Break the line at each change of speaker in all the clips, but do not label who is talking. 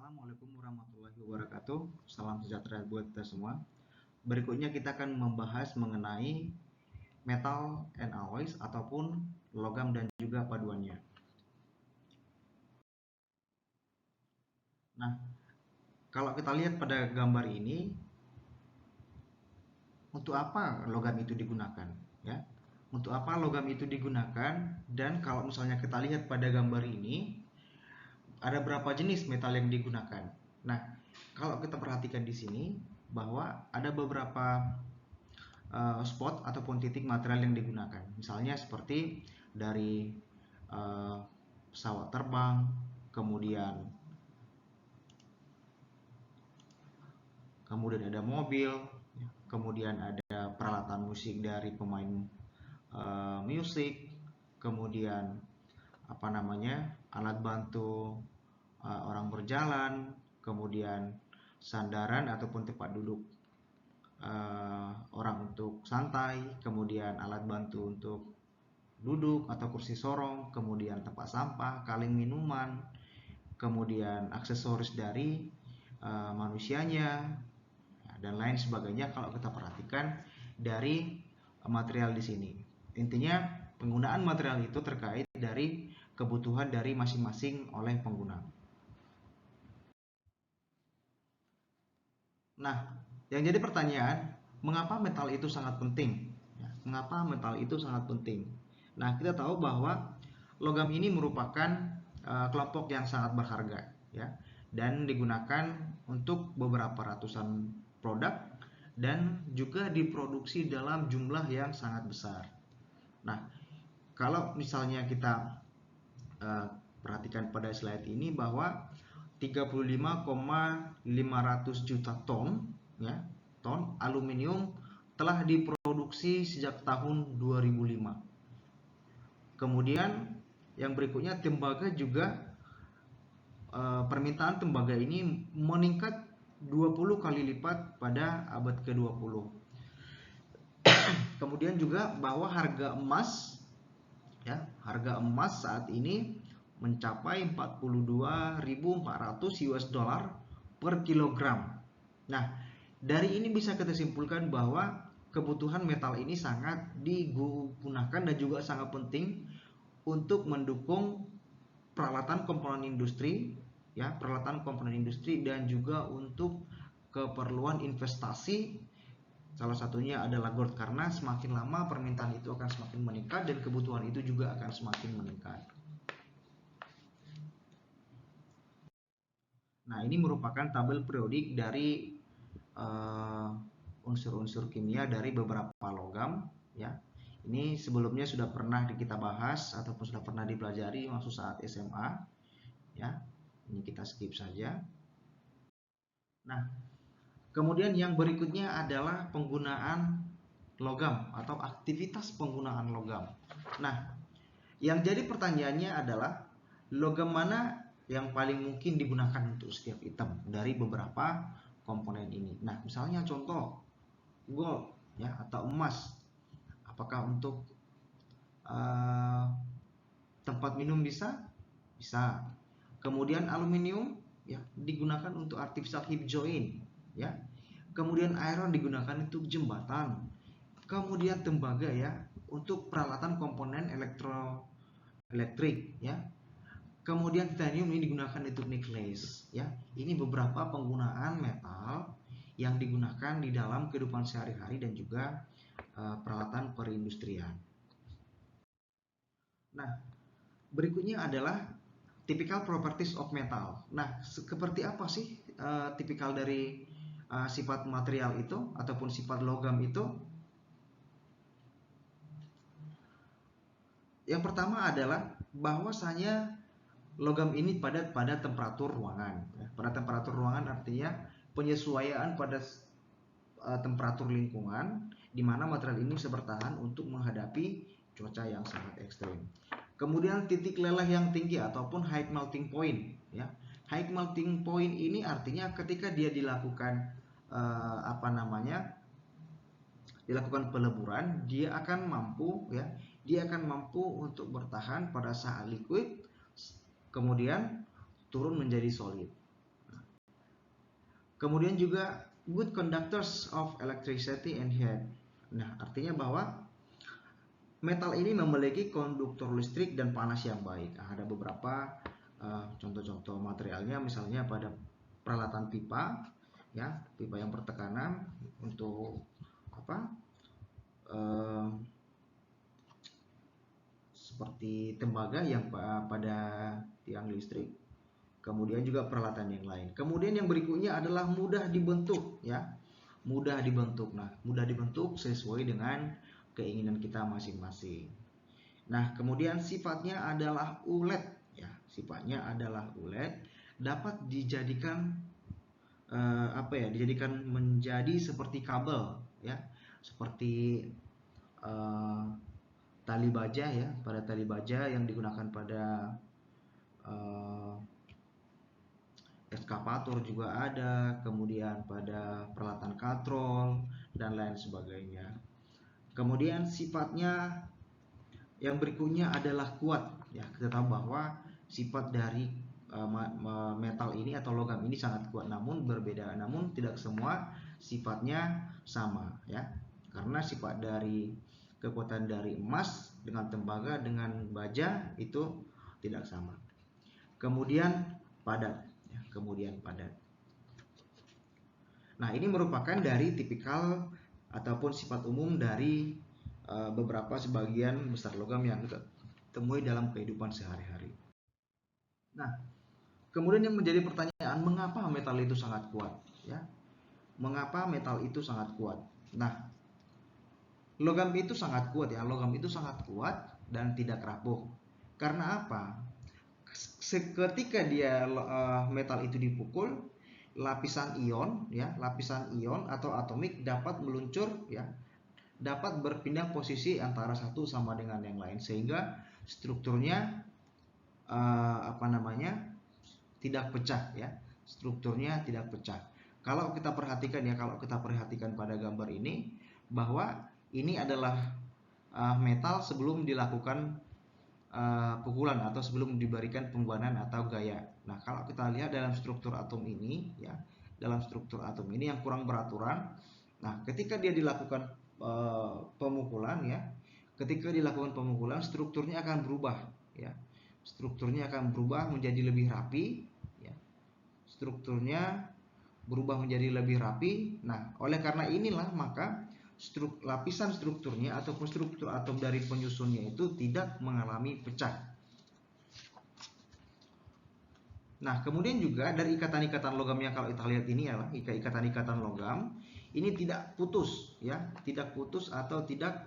Assalamualaikum warahmatullahi wabarakatuh. Salam sejahtera buat kita semua. Berikutnya kita akan membahas mengenai metal and alloys ataupun logam dan juga paduannya. Nah, kalau kita lihat pada gambar ini, untuk apa logam itu digunakan? Ya, untuk apa logam itu digunakan? Dan kalau misalnya kita lihat pada gambar ini, ada berapa jenis metal yang digunakan? Nah, kalau kita perhatikan di sini bahwa ada beberapa spot ataupun titik material yang digunakan. Misalnya seperti dari pesawat terbang, kemudian ada mobil, kemudian ada peralatan musik dari pemain musik, kemudian alat bantu orang berjalan, kemudian sandaran ataupun tempat duduk orang untuk santai, kemudian alat bantu untuk duduk atau kursi sorong, kemudian tempat sampah, kaleng minuman, kemudian aksesoris dari manusianya, dan lain sebagainya. Kalau kita perhatikan dari material di sini, intinya penggunaan material itu terkait dari kebutuhan dari masing-masing oleh pengguna. Nah, yang jadi pertanyaan, mengapa metal itu sangat penting? Mengapa metal itu sangat penting? Nah, kita tahu bahwa logam ini merupakan kelompok yang sangat berharga, ya, dan digunakan untuk beberapa ratusan produk dan juga diproduksi dalam jumlah yang sangat besar. Nah, kalau misalnya kita perhatikan pada slide ini bahwa 35,500 juta ton, ya, ton aluminium telah diproduksi sejak tahun 2005. Kemudian yang berikutnya tembaga juga, permintaan tembaga ini meningkat 20 kali lipat pada abad ke-20. Kemudian juga bahwa harga emas saat ini mencapai 42.400 US dollar per kilogram. Nah, dari ini bisa kita simpulkan bahwa kebutuhan metal ini sangat digunakan dan juga sangat penting untuk mendukung peralatan komponen industri, ya, dan juga untuk keperluan investasi. Salah satunya adalah gold, karena semakin lama permintaan itu akan semakin meningkat dan kebutuhan itu juga akan semakin meningkat. Nah, ini merupakan tabel periodik dari unsur-unsur kimia dari beberapa logam, ya. Ini sebelumnya sudah pernah kita bahas ataupun sudah pernah dipelajari waktu saat SMA, ya. Ini kita skip saja. Nah, kemudian yang berikutnya adalah penggunaan logam atau aktivitas penggunaan logam. Nah, yang jadi pertanyaannya adalah logam mana yang paling mungkin digunakan untuk setiap item dari beberapa komponen ini. Nah, misalnya contoh gold, ya, atau emas. Apakah untuk tempat minum bisa? Bisa. Kemudian aluminium, ya, digunakan untuk artificial hip joint, ya. Kemudian iron digunakan untuk jembatan. Kemudian tembaga, ya, untuk peralatan komponen elektrik, ya. Kemudian titanium ini digunakan untuk necklace, ya. Ini beberapa penggunaan metal yang digunakan di dalam kehidupan sehari-hari dan juga peralatan perindustrian. Nah, berikutnya adalah typical properties of metal. Nah, seperti apa sih tipikal dari sifat material itu ataupun sifat logam itu? Yang pertama adalah bahwasanya logam ini padat pada temperatur ruangan. Pada temperatur ruangan artinya penyesuaian pada temperatur lingkungan, di mana material ini bisa bertahan untuk menghadapi cuaca yang sangat ekstrim. Kemudian titik leleh yang tinggi ataupun high melting point, ya. High melting point ini artinya ketika dia dilakukan dilakukan peleburan, dia akan mampu untuk bertahan pada saat liquid kemudian turun menjadi solid. Kemudian juga good conductors of electricity and heat. Nah, artinya bahwa metal ini memiliki konduktor listrik dan panas yang baik. Nah, ada beberapa contoh-contoh materialnya, misalnya pada peralatan pipa, ya, pipa yang bertekanan untuk apa? Seperti tembaga yang pada tiang listrik. Kemudian juga peralatan yang lain. Kemudian yang berikutnya adalah mudah dibentuk, ya. Mudah dibentuk. Nah, mudah dibentuk sesuai dengan keinginan kita masing-masing. Nah, kemudian sifatnya adalah ulet, ya. Sifatnya adalah ulet, dapat dijadikan dijadikan menjadi seperti kabel, ya. Seperti tali baja, ya. Pada tali baja yang digunakan pada eskavator juga ada, kemudian pada peralatan katrol dan lain sebagainya. Kemudian sifatnya yang berikutnya adalah kuat, ya. Kita tahu bahwa sifat dari metal ini atau logam ini sangat kuat, namun berbeda, namun tidak semua sifatnya sama, ya. Karena sifat dari kekuatan dari emas dengan tembaga dengan baja itu tidak sama. Kemudian padat, ya. Kemudian padat. Nah, ini merupakan dari tipikal ataupun sifat umum dari beberapa sebagian besar logam yang kita temui dalam kehidupan sehari-hari. Nah, kemudian yang menjadi pertanyaan, mengapa metal itu sangat kuat, ya? Mengapa metal itu sangat kuat? Nah, logam itu sangat kuat, ya. Logam itu sangat kuat dan tidak rapuh. Karena apa? Seketika dia metal itu dipukul, lapisan ion, ya, lapisan ion atau atomik dapat meluncur, ya, dapat berpindah posisi antara satu sama dengan yang lain, sehingga strukturnya tidak pecah, ya. Strukturnya tidak pecah. Kalau kita perhatikan pada gambar ini, bahwa ini adalah metal sebelum dilakukan pukulan atau sebelum diberikan pembuanan atau gaya. Nah, kalau kita lihat dalam struktur atom ini, ya, dalam struktur atom ini yang kurang beraturan. Nah, ketika dia dilakukan pemukulan, ya, ketika dilakukan pemukulan, strukturnya akan berubah, ya. Strukturnya akan berubah menjadi lebih rapi, ya. Strukturnya berubah menjadi lebih rapi. Nah, oleh karena inilah maka lapisan strukturnya ataupun struktur atom dari penyusunnya itu tidak mengalami pecah. Nah, kemudian juga dari ikatan-ikatan logam yang kalau kita lihat ini adalah ikatan-ikatan logam ini tidak putus, ya, tidak putus atau tidak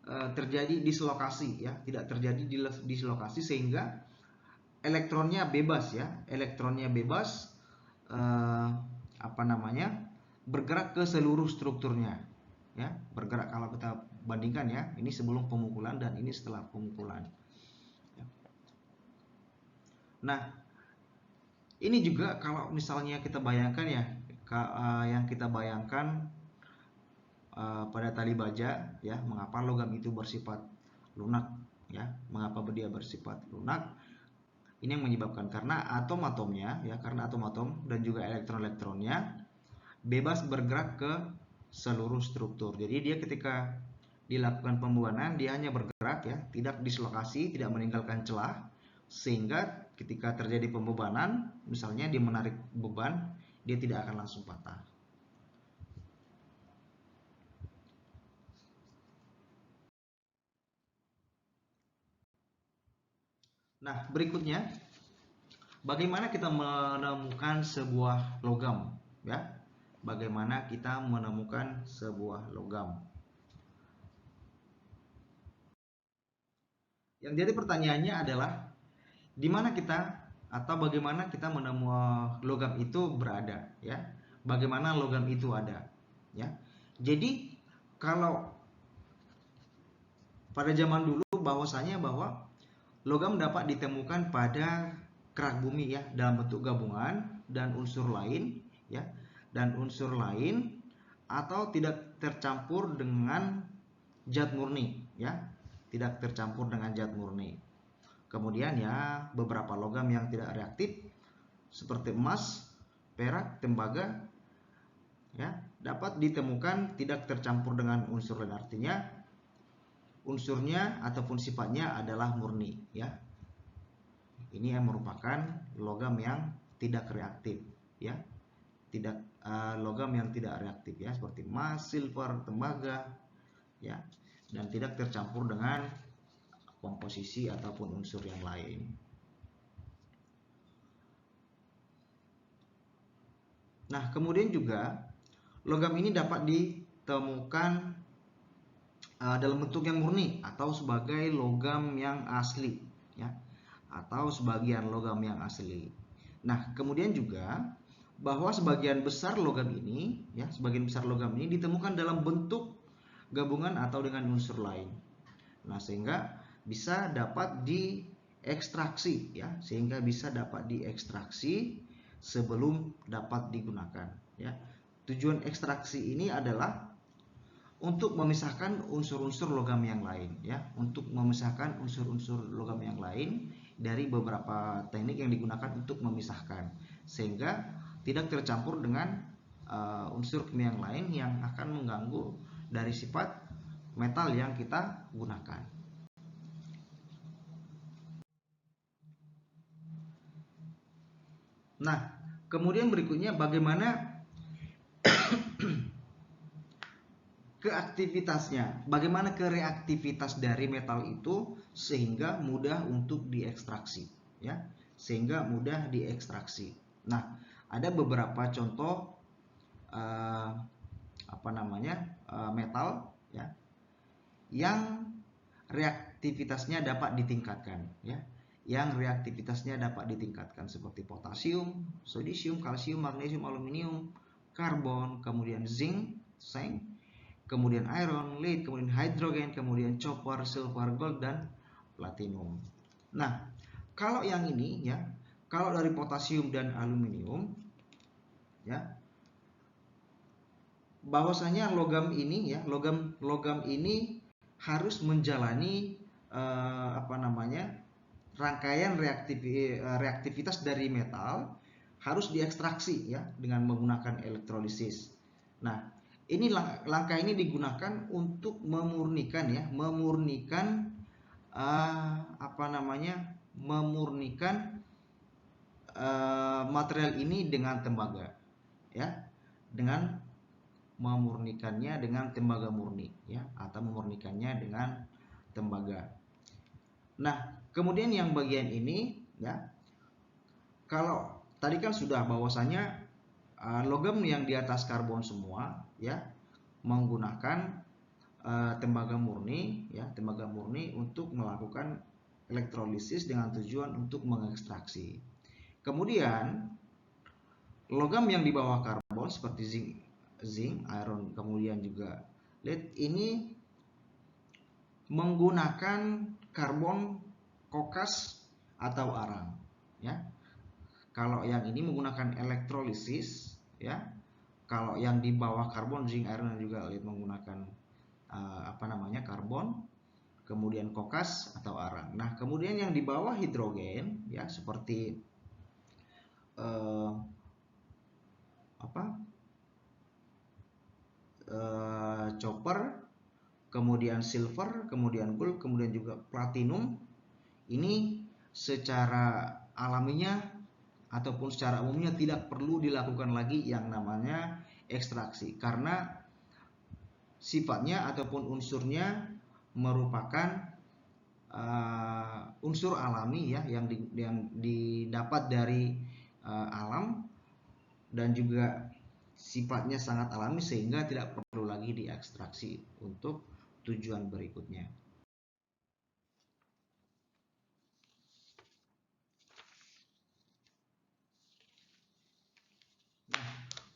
terjadi dislokasi, ya, tidak terjadi dislokasi sehingga elektronnya bebas, ya, elektronnya bebas bergerak ke seluruh strukturnya, ya, bergerak. Kalau kita bandingkan, ya, ini sebelum pemukulan dan ini setelah pemukulan, ya. Nah, ini juga kalau misalnya kita bayangkan, ya, yang kita bayangkan pada tali baja, ya, mengapa logam itu bersifat lunak, ya, mengapa dia bersifat lunak? Ini yang menyebabkan karena atom-atomnya, ya, karena atom-atom dan juga elektron-elektronnya bebas bergerak ke seluruh struktur. Jadi dia ketika dilakukan pembuanan dia hanya bergerak, ya, tidak dislokasi, tidak meninggalkan celah, sehingga ketika terjadi pembebanan, misalnya dia menarik beban, dia tidak akan langsung patah. Nah, berikutnya, bagaimana kita menemukan sebuah logam, ya? Bagaimana kita menemukan sebuah logam? Yang jadi pertanyaannya adalah di mana kita atau bagaimana kita menemukan logam itu berada, ya? Bagaimana logam itu ada, ya? Jadi kalau pada zaman dulu bahwasanya bahwa logam dapat ditemukan pada kerak bumi, ya, dalam bentuk gabungan dan unsur lain, ya, dan unsur lain atau tidak tercampur dengan zat murni, ya, tidak tercampur dengan zat murni. Kemudian, ya, beberapa logam yang tidak reaktif seperti emas, perak, tembaga ya, dapat ditemukan tidak tercampur dengan unsur lain, artinya unsurnya ataupun sifatnya adalah murni, ya. Ini yang merupakan logam yang tidak reaktif, ya. Tidak logam yang tidak reaktif, ya, seperti emas, silver, tembaga, ya, dan tidak tercampur dengan komposisi ataupun unsur yang lain. Nah, kemudian juga logam ini dapat ditemukan dalam bentuk yang murni atau sebagai logam yang asli, ya, atau sebagian logam yang asli. Nah, kemudian juga bahwa sebagian besar logam ini, ya, sebagian besar logam ini ditemukan dalam bentuk gabungan atau dengan unsur lain. Nah, sehingga bisa dapat diekstraksi, ya, sehingga bisa dapat diekstraksi sebelum dapat digunakan, ya. Tujuan ekstraksi ini adalah untuk memisahkan unsur-unsur logam yang lain, ya, untuk memisahkan unsur-unsur logam yang lain dari beberapa teknik yang digunakan untuk memisahkan, sehingga tidak tercampur dengan unsur kimia yang lain yang akan mengganggu dari sifat metal yang kita gunakan. Nah, kemudian berikutnya bagaimana keaktivitasnya, bagaimana kereaktivitas dari metal itu sehingga mudah untuk diekstraksi, ya, sehingga mudah diekstraksi. Nah, ada beberapa contoh metal, ya, yang reaktivitasnya dapat ditingkatkan, ya, yang reaktivitasnya dapat ditingkatkan seperti potasium, sodium, kalsium, magnesium, aluminium, karbon, kemudian zinc, kemudian iron, lead, kemudian hidrogen, kemudian copper, silver, gold, dan platinum. Nah, kalau yang ini, ya, kalau dari potasium dan aluminium, ya, bahwasanya logam ini, ya, logam ini harus menjalani rangkaian reaktivitas dari metal, harus diekstraksi, ya, dengan menggunakan elektrolisis. Nah, ini langkah ini digunakan untuk memurnikan, ya, memurnikan material ini dengan tembaga, ya, dengan memurnikannya dengan tembaga murni, ya, atau memurnikannya dengan tembaga. Nah, kemudian yang bagian ini, ya, kalau tadi kan sudah bahwasanya logam yang di atas karbon semua, ya, menggunakan tembaga murni, ya, tembaga murni untuk melakukan elektrolisis dengan tujuan untuk mengekstraksi. Kemudian logam yang di bawah karbon seperti zinc, iron, kemudian juga lead ini menggunakan karbon, kokas, atau arang, ya. Kalau yang ini menggunakan elektrolisis, ya. Kalau yang di bawah karbon, zinc, iron, dan juga lead menggunakan karbon, kemudian kokas atau arang. Nah, kemudian yang di bawah hidrogen, ya, seperti copper, kemudian silver, kemudian gold, kemudian juga platinum. Ini secara alaminya ataupun secara umumnya tidak perlu dilakukan lagi yang namanya ekstraksi, karena sifatnya ataupun unsurnya merupakan unsur alami, ya, yang didapat dari alam dan juga sifatnya sangat alami sehingga tidak perlu lagi diekstraksi untuk tujuan berikutnya.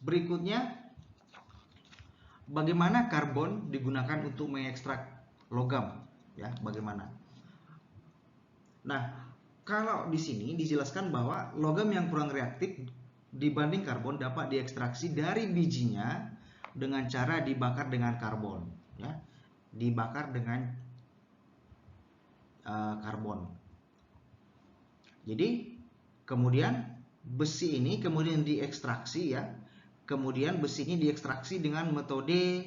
Berikutnya, bagaimana karbon digunakan untuk mengekstrak logam, ya, bagaimana? Nah, kalau di sini dijelaskan bahwa logam yang kurang reaktif dibanding karbon dapat diekstraksi dari bijinya dengan cara dibakar dengan karbon, ya, dibakar dengan karbon. Jadi kemudian besi ini kemudian diekstraksi, ya, Kemudian besi ini diekstraksi dengan metode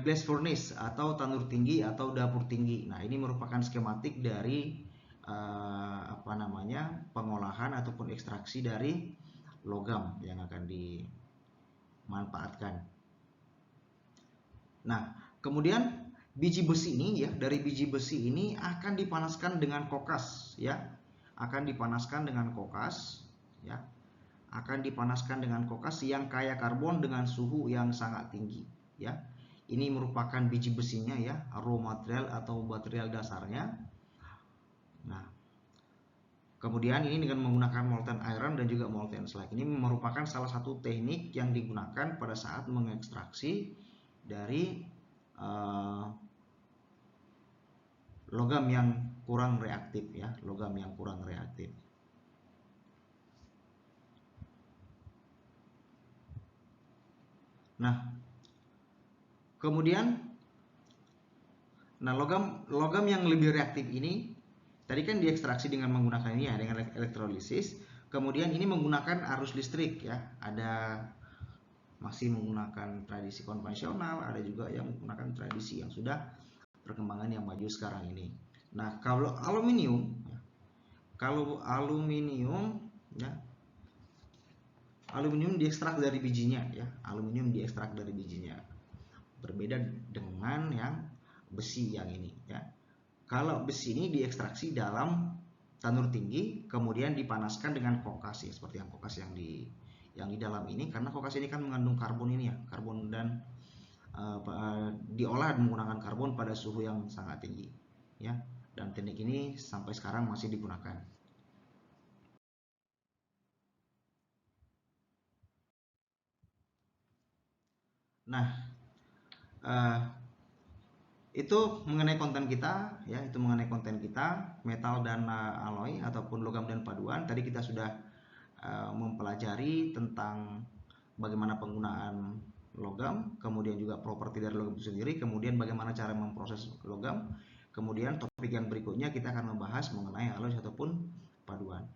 blast furnace atau tanur tinggi atau dapur tinggi. Nah, ini merupakan skematik dari pengolahan ataupun ekstraksi dari logam yang akan dimanfaatkan. Nah, kemudian biji besi ini dari biji besi ini akan dipanaskan dengan kokas ya. Akan dipanaskan dengan kokas ya. Akan dipanaskan dengan kokas yang kaya karbon dengan suhu yang sangat tinggi ya. Ini merupakan biji besinya ya, raw material atau material dasarnya. Nah, kemudian ini dengan menggunakan molten iron dan juga molten slag. Ini merupakan salah satu teknik yang digunakan pada saat mengekstraksi dari logam yang kurang reaktif ya, logam yang kurang reaktif. Nah, kemudian logam yang lebih reaktif ini tadi kan diekstraksi dengan menggunakan ini ya, dengan elektrolisis. Kemudian ini menggunakan arus listrik ya. Ada masih menggunakan tradisi konvensional, ada juga yang menggunakan tradisi yang sudah perkembangan yang maju sekarang ini. Nah, kalau aluminium ya, aluminium diekstrak dari bijinya ya, aluminium diekstrak dari bijinya. Berbeda dengan yang besi yang ini ya. Kalau besi ini diekstraksi dalam tanur tinggi, kemudian dipanaskan dengan kokas ya, seperti yang kokas yang di dalam ini, karena kokas ini kan mengandung karbon ini ya, karbon dan diolah menggunakan karbon pada suhu yang sangat tinggi ya. Dan teknik ini sampai sekarang masih digunakan. Nah, itu mengenai konten kita ya, itu mengenai konten kita metal dan alloy ataupun logam dan paduan. Tadi kita sudah mempelajari tentang bagaimana penggunaan logam, kemudian juga properti dari logam itu sendiri, kemudian bagaimana cara memproses logam. Kemudian topik yang berikutnya kita akan membahas mengenai alloy ataupun paduan.